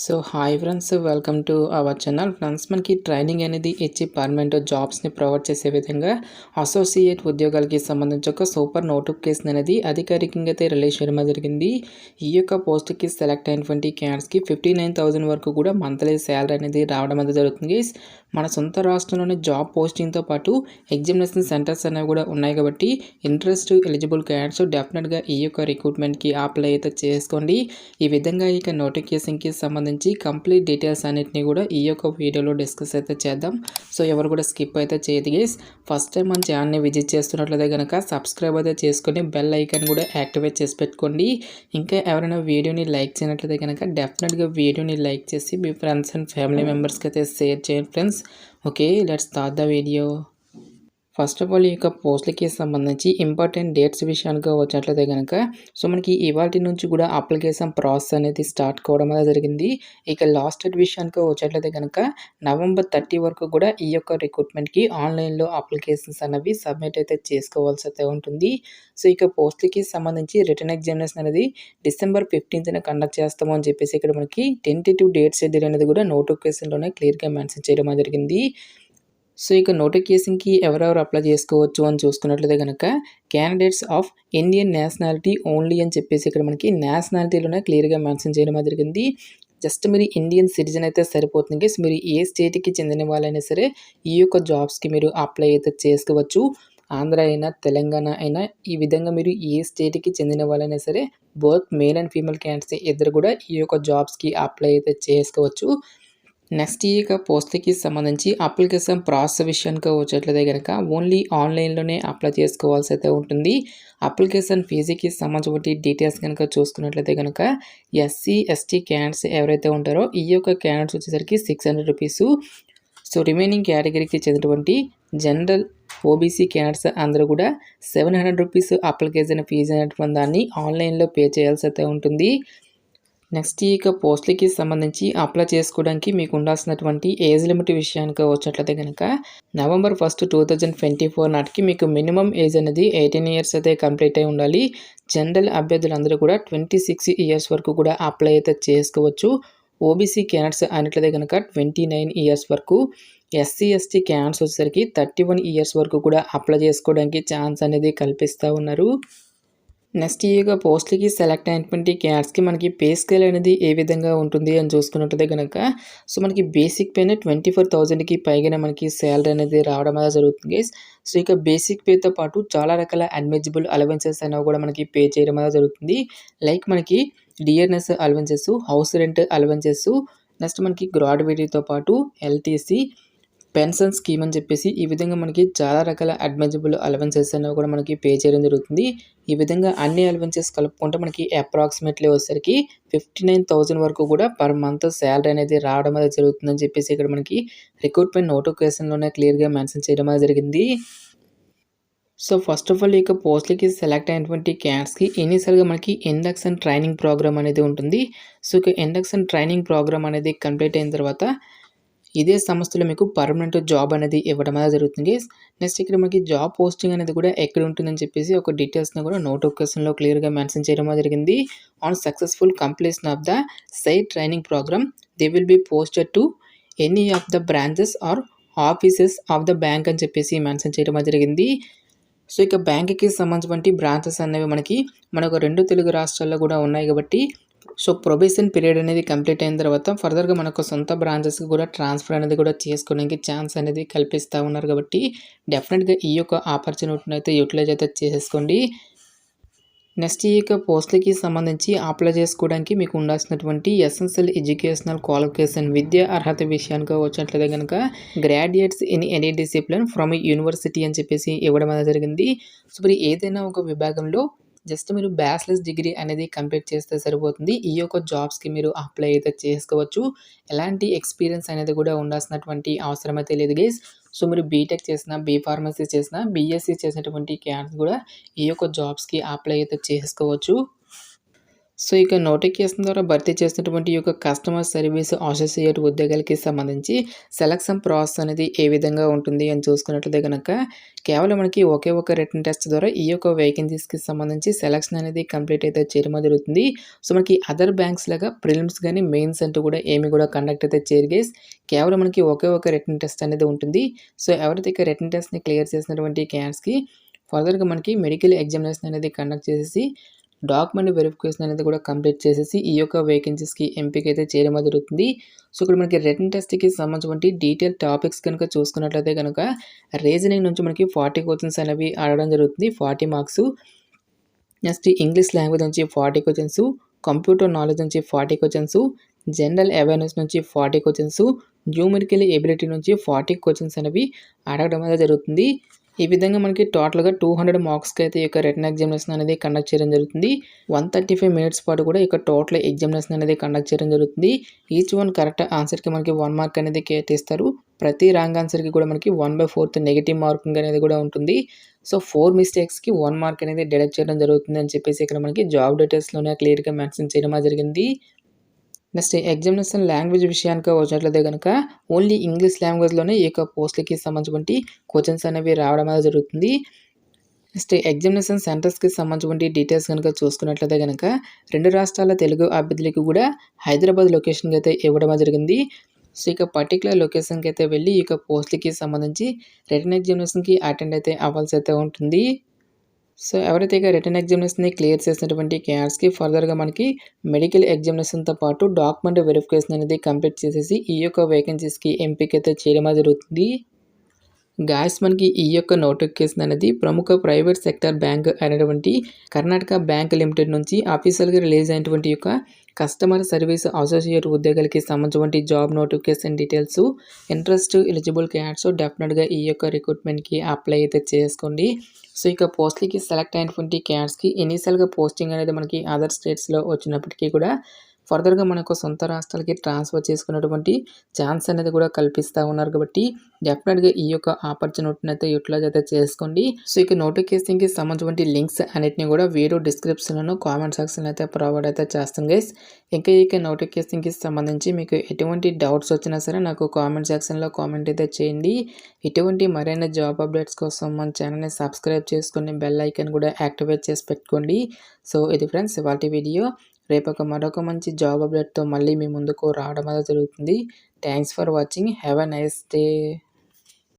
So hi friends, welcome to our channel. Friends, మనకి training అనేది ఇచ్చి పర్మనెంట్ జాబ్స్ని ప్రొవైడ్ చేసే విధంగా అసోసియేట్ ఉద్యోగాలకి సంబంధించి ఒక సూపర్ నోటిఫికేషన్ అనేది అధికారికంగా అయితే రిలీజ్ చేయడం జరిగింది. ఈ యొక్క పోస్ట్కి సెలెక్ట్ అయినటువంటి క్యాండిడేట్స్కి 59,000 వరకు కూడా మంత్లీ శాలరీ అనేది రావడం అనేది జరుగుతుంది. మన సొంత రాష్ట్రంలోనే జాబ్ పోస్టింగ్తో పాటు ఎగ్జామినేషన్ సెంటర్స్ అనేవి కూడా ఉన్నాయి కాబట్టి ఇంట్రెస్ట్ ఎలిజిబుల్ క్యాండిడేట్స్ డెఫినెట్గా ఈ యొక్క రిక్రూట్మెంట్కి అప్లై అయితే చేసుకోండి. ఈ విధంగా ఇక నోటిఫికేషన్కి సంబంధించి కంప్లీట్ డీటెయిల్స్ అన్నిటిని కూడా ఈ యొక్క వీడియోలో డిస్కస్ అయితే చేద్దాం. సో ఎవరు కూడా స్కిప్ అయితే చేయదు గైస్. ఫస్ట్ టైం మన ఛానల్ని విజిట్ చేస్తున్నట్లయితే కనుక సబ్స్క్రైబ్ అయితే చేసుకొని బెల్ ఐకాన్ కూడా యాక్టివేట్ చేసి పెట్టుకోండి. ఇంకా ఎవరైనా వీడియోని లైక్ చేయనట్లయితే కనుక డెఫినెట్గా వీడియోని లైక్ చేసి మీ ఫ్రెండ్స్ అండ్ ఫ్యామిలీ మెంబర్స్కి అయితే షేర్ చేయండి friends. Okay, let's start the video. First of all ఈ యొక్క పోస్టులకి సంబంధించి ఇంపార్టెంట్ డేట్స్ విషయానికి వచ్చినట్లయితే కనుక సో మనకి ఇవాళ నుంచి కూడా అప్లికేషన్ ప్రాసెస్ అనేది స్టార్ట్ కావడం అనేది జరిగింది. ఇక లాస్ట్ డేట్ విషయానికి వచ్చినట్లయితే కనుక November 30 వరకు కూడా ఈ యొక్క రిక్రూట్మెంట్కి ఆన్లైన్లో అప్లికేషన్స్ అనేవి సబ్మిట్ అయితే చేసుకోవాల్సి అయితే ఉంటుంది. సో ఇక పోస్టులకి సంబంధించి రిటర్న్ ఎగ్జామినేషన్ అనేది December 15th కండక్ట్ చేస్తాము అని చెప్పేసి ఇక్కడ మనకి టెంటేటివ్ డేట్ షెడ్యూల్ అనేది కూడా నోటిఫికేషన్లోనే క్లియర్గా మెన్షన్ చేయడం జరిగింది. సో ఇక నోటిఫికేషన్కి ఎవరెవరు అప్లై చేసుకోవచ్చు అని చూసుకున్నట్లయితే కనుక candidates of Indian nationality only అని చెప్పేసి ఇక్కడ మనకి నేషనాలిటీలోనే క్లియర్గా మెన్షన్ చేయడం జరిగింది. జస్ట్ మీరు ఇండియన్ సిటిజన్ అయితే సరిపోతుంది గైస్. మీరు ఏ స్టేట్కి చెందిన వాళ్ళైనా సరే ఈ యొక్క జాబ్స్కి మీరు అప్లై అయితే చేసుకోవచ్చు. ఆంధ్ర అయినా తెలంగాణ అయినా ఈ విధంగా మీరు ఏ స్టేట్కి చెందిన వాళ్ళైనా సరే both male and female candidates ఇద్దరు కూడా ఈ యొక్క జాబ్స్కి అప్లై అయితే చేసుకోవచ్చు. నెక్స్ట్ ఈ యొక్క పోస్ట్కి సంబంధించి అప్లికేషన్ ప్రాసెస్ విషయానికి వచ్చేట్లయితే కనుక ఓన్లీ ఆన్లైన్లోనే అప్లై చేసుకోవాల్సి అయితే ఉంటుంది. అప్లికేషన్ ఫీజుకి సంబంధించిన డీటెయిల్స్ కనుక చూసుకున్నట్లయితే కనుక SC ST క్యాండిడేట్స్ ఎవరైతే ఉంటారో ఈ యొక్క క్యాండిడేట్స్ వచ్చేసరికి 600 రూపీస్. సో రిమైనింగ్ కేటగిరీకి చెందినటువంటి జనరల్ OBC క్యాండిడేట్స్ అందరూ కూడా 700 రూపీస్ అప్లికేషన్ ఫీజు అనేటువంటి దాన్ని ఆన్లైన్లో పే చేయాల్సి అయితే ఉంటుంది. నెక్స్ట్ ఈ యొక్క పోస్టులకి సంబంధించి అప్లై చేసుకోవడానికి మీకు ఉండాల్సినటువంటి ఏజ్ లిమిట్ విషయానికి వచ్చినట్లయితే కనుక November 1st, 2024 నాటికి మీకు మినిమం ఏజ్ అనేది 18 ఇయర్స్ అయితే కంప్లీట్ అయి ఉండాలి. జనరల్ అభ్యర్థులందరూ కూడా 26 ఇయర్స్ వరకు కూడా అప్లై అయితే చేసుకోవచ్చు. OBC క్యాండిడేట్స్ అయినట్లయితే కనుక 29 ఇయర్స్ వరకు, SC ST క్యాండిడేట్స్ వచ్చేసరికి 31 ఇయర్స్ వరకు కూడా అప్లై చేసుకోవడానికి ఛాన్స్ అనేది కల్పిస్తూ ఉన్నారు. నెక్స్ట్ ఈ యొక్క పోస్టులకి సెలెక్ట్ అయినటువంటి క్యాండిడేట్స్కి మనకి పే స్కేల్ అనేది ఏ విధంగా ఉంటుంది అని చూసుకున్నట్లయితే కనుక సో మనకి బేసిక్ పేనే 24,000కి పైగానే మనకి శాలరీ అనేది రావడం అనేది జరుగుతుంది గైస్. సో ఇక బేసిక్ పేతో పాటు చాలా రకాల అడ్మిజిబుల్ అలవెన్సెస్ అనేవి కూడా మనకి పే చేయడం అనేది జరుగుతుంది. లైక్ మనకి dearness allowances, house rent allowances, next మనకి గ్రాడ్యుయేటీతో పాటు LTC పెన్షన్ స్కీమ్ అని చెప్పేసి ఈ విధంగా మనకి చాలా రకాల అడ్మిజిబుల్ అలవెన్సెస్ అనేవి కూడా మనకి పే చేయడం జరుగుతుంది. ఈ విధంగా అన్ని అలవెన్సెస్ కలుపుకుంటే మనకి అప్రాక్సిమేట్లీ వచ్చేసరికి 59,000 వరకు కూడా పర్ మంత్ శాలరీ అనేది రావడం అనేది జరుగుతుందని చెప్పేసి ఇక్కడ మనకి రిక్రూట్మెంట్ నోటిఫికేషన్లోనే క్లియర్గా మెన్షన్ చేయడం అనేది జరిగింది. సో ఫస్ట్ ఆఫ్ ఆల్ ఈ యొక్క పోస్టులకి సెలెక్ట్ అయినటువంటి క్యాండిడేట్స్కి ఇనీషియల్గా మనకి ఇండక్షన్ ట్రైనింగ్ ప్రోగ్రామ్ అనేది ఉంటుంది. సో ఇక ఇండక్షన్ ట్రైనింగ్ ప్రోగ్రామ్ అనేది కంప్లీట్ అయిన తర్వాత ఇదే సంస్థలో మీకు పర్మనెంట్ జాబ్ అనేది ఇవ్వడం అనేది జరుగుతుంది. నెక్స్ట్ ఇక్కడ మనకి జాబ్ పోస్టింగ్ అనేది కూడా ఎక్కడ ఉంటుందని చెప్పేసి ఒక డీటెయిల్స్ని కూడా నోటిఫికేషన్లో క్లియర్గా మెన్షన్ చేయడం జరిగింది. On successful completion of the site training programme they will be posted to any of the branches or offices of the bank అని చెప్పేసి మెన్షన్ చేయడం జరిగింది. సో ఇక బ్యాంక్కి సంబంధించిన బ్రాంచెస్ అనేవి మనకు 2 తెలుగు రాష్ట్రాల్లో కూడా ఉన్నాయి కాబట్టి సో ప్రొబేషన్ పీరియడ్ అనేది కంప్లీట్ అయిన తర్వాత ఫర్దర్గా మనకు సొంత బ్రాంచెస్కి కూడా ట్రాన్స్ఫర్ అనేది కూడా చేసుకోవడానికి ఛాన్స్ అనేది కల్పిస్తూ ఉన్నారు కాబట్టి డెఫినెట్గా ఈ యొక్క ఆపర్చునిటీని అయితే యూటిలైజ్ అయితే చేసుకోండి. నెక్స్ట్ ఈ యొక్క పోస్టులకి సంబంధించి అప్లై చేసుకోవడానికి మీకు ఉండాల్సినటువంటి ఎసెన్షియల్ ఎడ్యుకేషనల్ క్వాలిఫికేషన్ విద్యా అర్హత విషయానికి వచ్చినట్లయితే కనుక graduates in any discipline from university అని చెప్పేసి ఇవ్వడం అనేది జరిగింది. సో మరి ఏదైనా ఒక విభాగంలో జస్ట్ మీరు బ్యాచిలర్స్ డిగ్రీ అనేది కంప్లీట్ చేస్తే సరిపోతుంది. ఈ యొక్క జాబ్స్కి మీరు అప్లై అయితే చేసుకోవచ్చు. ఎలాంటి ఎక్స్పీరియన్స్ అనేది కూడా ఉండాల్సినటువంటి అవసరం అయితే లేదు గైస్. సో మీరు బీటెక్ చేసిన, B.Pharmacy చేసిన, BSc చేసినటువంటి క్యాండిడేట్స్ కూడా ఈ యొక్క జాబ్స్కి అప్లై అయితే చేసుకోవచ్చు. సో, ఇక నోటిఫికేషన్ ద్వారా భర్తీ చేసినటువంటి ఈ యొక్క కస్టమర్ సర్వీస్ అసోసియేట్ ఉద్యోగాలకి సంబంధించి సెలక్షన్ ప్రాసెస్ అనేది ఏ విధంగా ఉంటుంది అని చూసుకున్నట్లయితే గనక, కేవలం మనకి ఒకే ఒక రిటన్ టెస్ట్ ద్వారా ఈ యొక్క వేకెన్సీస్‌కి సంబంధించి సెలక్షన్ అనేది కంప్లీట్ అయితే చేయడం జరుగుతుంది. సో, మనకి అదర్ బ్యాంక్స్ లాగా ప్రిలిమ్స్ గాని, మెయిన్స్ అంటూ కూడా ఏమి కూడా కండక్ట్ అయితే చేయరు గైస్. కేవలం మనకి ఒకే ఒక రిటన్ టెస్ట్ అనేది ఉంటుంది. సో, ఎవరైతే ఇక రిటన్ టెస్ట్‌ని క్లియర్ చేసినటువంటి క్యాండిడేట్స్‌కి ఫర్దర్‌గా మనకి మెడికల్ ఎగ్జామినేషన్ అనేది కండక్ట్ చేసేసి డాక్యుమెంట్ వెరిఫికేషన్ అనేది కూడా కంప్లీట్ చేసేసి ఈ యొక్క వేకెన్సీస్‌కి ఎంపికైతే చేయడం జరుగుతుంది. సో, ఇక్కడ మనకి రిటన్ టెస్ట్‌కి సంబంధించినటువంటి డీటెయిల్ టాపిక్స్ కనుక చూసుకున్నట్లయితే గనక రీజనింగ్ నుంచి మనకి 40 క్వెషన్స్ అనేవి అడగడం జరుగుతుంది. 40 మార్క్స్. నెక్స్ట్ ఇంగ్లీష్ లాంగ్వేజ్ నుంచి 40 క్వెషన్స్, కంప్యూటర్ నాలెడ్జ్ నుంచి 40 క్వెషన్స్, జనరల్ అవేర్‌నెస్ నుంచి 40 క్వెషన్స్, న్యూమెరికల్ ఎబిలిటీ నుంచి 40 క్వెషన్స్ అనేవి అడగడం అనేది జరుగుతుంది. ఈ విధంగా మనకి టోటల్‌గా 200 మార్క్స్‌కి అయితే ఈ యొక్క రిటన్ ఎగ్జామినేషన్ అనేది కండక్ట్ చేయడం జరుగుతుంది. 135 మినిట్స్ పాటు కూడా ఇక టోటల్ ఎగ్జామినేషన్ అనేది కండక్ట్ చేయడం జరుగుతుంది. ఈచ్ వన్ కరెక్ట్ ఆన్సర్‌కి మనకి 1 మార్క్ అనేది కేటాయిస్తారు. ప్రతి రాంగ్ ఆన్సర్‌కి కూడా మనకి 1/4 నెగెటివ్ మార్కింగ్ అనేది కూడా ఉంటుంది. సో, 4 మిస్టేక్స్‌కి 1 మార్క్ అనేది డిడక్ట్ చేయడం జరుగుతుంది అని చెప్పేసి ఇక్కడ మనకి జాబ్ డీటెయిల్స్‌లోనే క్లియర్‌గా మెన్షన్ చేయడం జరిగింది. నెక్స్ట్ ఎగ్జామినేషన్ లాంగ్వేజ్ విషయానికి వచ్చినట్లయితే గనక ఓన్లీ ఇంగ్లీష్ లాంగ్వేజ్‌లోనే ఈ యొక్క పోస్ట్‌లకి సంబంధించినటువంటి క్వెషన్స్ అనేవి రావడం అనేది జరుగుతుంది. నెక్స్ట్ ఎగ్జామినేషన్ సెంటర్స్‌కి సంబంధించినటువంటి డీటెయిల్స్ గనుక చూసుకున్నట్లయితే గనక 2 రాష్ట్రాల తెలుగు అభ్యర్థులకు కూడా హైదరాబాద్ లొకేషన్‌కి అయితే ఇవ్వడం జరిగింది. సో, ఇక పర్టిక్యులర్ లొకేషన్‌కి అయితే వెళ్ళి ఈ యొక్క పోస్ట్‌లకి సంబంధించి రిటన్ ఎగ్జామినేషన్‌కి అటెండ్ అయితే అవ్వాల్సి అయితే ఉంటుంది. సో, ఎవరైతే ఇక రిటన్ ఎగ్జామినేషన్‌ని క్లియర్ చేసినటువంటి క్యాండిడేట్స్‌కి ఫర్దర్‌గా మనకి మెడికల్ ఎగ్జామినేషన్‌తో పాటు డాక్యుమెంట్ వెరిఫికేషన్ అనేది కంప్లీట్ చేసేసి ఈ యొక్క వేకెన్సీస్‌కి ఎంపికైతే చేయడం జరుగుతుంది. గాయ్స్ మనకి ఈ యొక్క నోటిఫికేషన్ అనేది ప్రముఖ ప్రైవేట్ సెక్టార్ బ్యాంక్ అయినటువంటి కర్ణాటక బ్యాంక్ లిమిటెడ్ నుంచి అఫీషియల్‌గా రిలీజ్ అయినటువంటి యొక్క కస్టమర్ సర్వీస్ అసోసియేట్ ఉద్యోగాలకి సంబంధించినటువంటి job notification details. Interest eligible candidates డెఫినెట్‌గా ఈ యొక్క రిక్రూట్మెంట్‌కి అప్లై అయితే చేసుకోండి. సో, ఇక పోస్ట్‌లకి సెలెక్ట్ అయినటువంటి క్యాండిడేట్స్‌కి ఇనీషియల్‌గా పోస్టింగ్ అనేది మనకి అదర్ స్టేట్స్‌లో వచ్చినప్పటికీ కూడా ఫర్దర్‌గా మనకు సొంత రాష్ట్రాలకి ట్రాన్స్‌ఫర్ చేసుకునేటువంటి ఛాన్స్ అనేది కూడా కల్పిస్తా ఉన్నారు కాబట్టి డెఫినెట్‌గా ఈ యొక్క ఆపర్చునిటీని అయితే యుటిలైజ్ అయితే చేసుకోండి. సో, ఇక నోటిఫికేషన్‌కి సంబంధించినటువంటి లింక్స్ అన్నిటిని కూడా వీడియో డిస్క్రిప్షన్‌లోను, కామెంట్ సెక్షన్‌లో అయితే ప్రొవైడ్ అయితే చేస్తాను గైస్. ఇంకా ఈ నోటిఫికేషన్‌కి సంబంధించి మీకు ఎటువంటి డౌట్స్ వచ్చినా సరే నాకు కామెంట్ సెక్షన్‌లో కామెంట్ అయితే చేయండి. ఇటువంటి మరిన్ని జాబ్ అప్డేట్స్ కోసం మన ఛానల్‌ని సబ్స్క్రైబ్ చేసుకొని బెల్ ఐకాన్ కూడా యాక్టివేట్ చేసి పెట్టుకోండి. సో, ఇది ఫ్రెండ్స్ ఇవాల్టి వీడియో. రేపు మరొక మంచి జాబ్ అప్డేట్‌తో మళ్ళీ మీ ముందుకు రావడం అనేది జరుగుతుంది. Thanks for watching. Have a nice day.